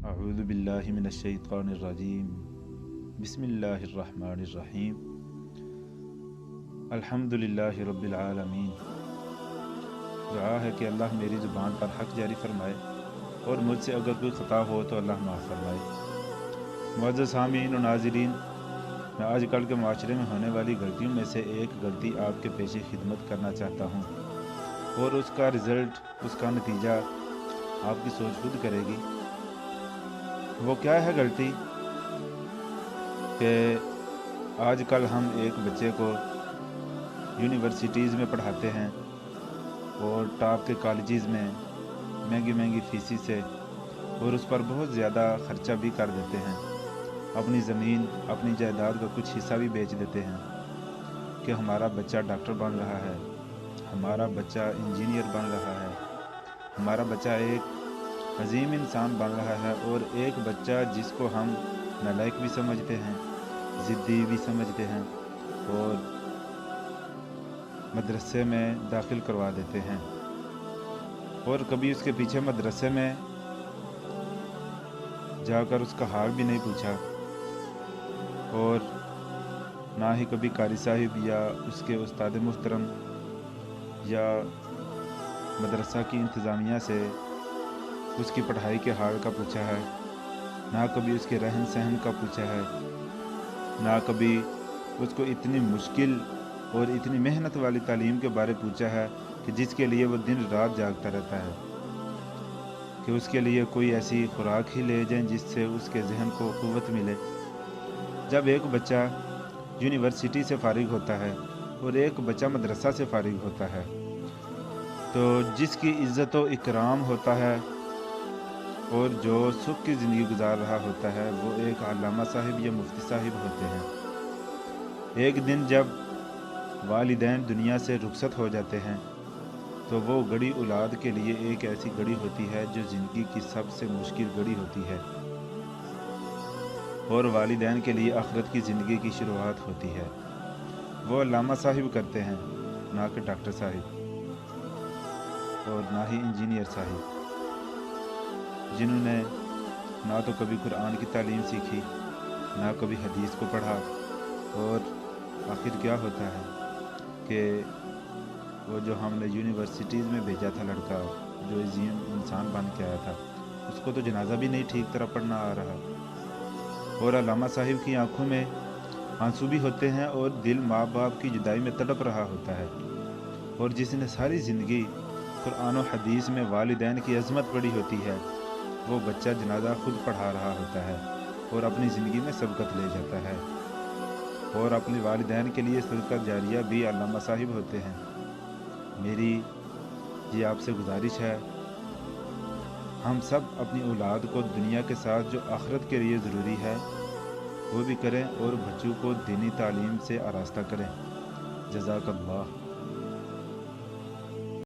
अऊज़ु बिल्लाहि मिनश्शैतानिर्रजीम बिस्मिल्लाहिर्रहमानिर्रहीम अल्हम्दुलिल्लाहि रब्बिल आलमीन। दुआ है कि अल्लाह मेरी ज़ुबान पर हक़ जारी फरमाए और मुझसे अगर कोई ख़ता हो तो अल्लाह माफ़ फरमाए। मुअज़्ज़ज़ सामीईन और नाज़रीन, मैं आजकल के माशरे में होने वाली गलतियों में से एक गलती आपके पेश खिदमत करना चाहता हूँ और उसका रिज़ल्ट, उसका नतीजा आपकी सोच खुद करेगी। वो क्या है गलती कि आजकल हम एक बच्चे को यूनिवर्सिटीज़ में पढ़ाते हैं और टॉप के कॉलेजेस में महंगी महंगी फ़ीसी से, और उस पर बहुत ज़्यादा ख़र्चा भी कर देते हैं। अपनी ज़मीन, अपनी जायदाद का कुछ हिस्सा भी बेच देते हैं कि हमारा बच्चा डॉक्टर बन रहा है, हमारा बच्चा इंजीनियर बन रहा है, हमारा बच्चा एक अजीम इंसान बन रहा है। और एक बच्चा जिसको हम नालायक भी समझते हैं, ज़िद्दी भी समझते हैं, और मदरसे में दाखिल करवा देते हैं और कभी उसके पीछे मदरसे में जाकर उसका हाल भी नहीं पूछा, और ना ही कभी कारी साहिब या उसके उस्ताद मुहतरम या मदरसा की इंतज़ामिया से उसकी पढ़ाई के हाल का पूछा है, ना कभी उसके रहन सहन का पूछा है, ना कभी उसको इतनी मुश्किल और इतनी मेहनत वाली तालीम के बारे पूछा है कि जिसके लिए वो दिन रात जागता रहता है कि उसके लिए कोई ऐसी खुराक ही ले जाएं जिससे उसके जहन को क़ुव्वत मिले। जब एक बच्चा यूनिवर्सिटी से फ़ारिग होता है और एक बच्चा मदरसा से फ़ारिग होता है, तो जिसकी इज़्ज़त व इकराम होता है और जो सुख की ज़िंदगी गुजार रहा होता है, वो एक अल्लामा साहिब या मुफ्ती साहिब होते हैं। एक दिन जब वालिदैन दुनिया से रुखसत हो जाते हैं तो वो घड़ी औलाद के लिए एक ऐसी घड़ी होती है जो ज़िंदगी की सबसे मुश्किल घड़ी होती है, और वालिदैन के लिए आखिरत की ज़िंदगी की शुरुआत होती है। वो अल्लामा साहिब करते हैं, ना कि डॉक्टर साहिब और ना ही इंजीनियर साहिब, जिन्होंने ना तो कभी कुरान की तालीम सीखी, ना कभी हदीस को पढ़ा। और आखिर क्या होता है कि वो जो हमने यूनिवर्सिटीज़ में भेजा था लड़का, जो अजीम इंसान बन के आया था, उसको तो जनाजा भी नहीं ठीक तरह पढ़ना आ रहा, और अल्लामा साहिब की आंखों में आंसू भी होते हैं और दिल माँ बाप की जुदाई में तड़प रहा होता है। और जिसने सारी ज़िंदगी कुरान और हदीस में वालिदैन की अज़मत पढ़ी होती है, वो बच्चा जनाजा खुद पढ़ा रहा होता है और अपनी ज़िंदगी में सबकत ले जाता है, और अपने वालिदैन के लिए सदका जारिया भी अल्लामा साहिब होते हैं। मेरी ये आपसे गुजारिश है, हम सब अपनी औलाद को दुनिया के साथ जो आखिरत के लिए ज़रूरी है वो भी करें और बच्चों को दीनी तालीम से आरास्ता करें। जज़ाकल्लाह।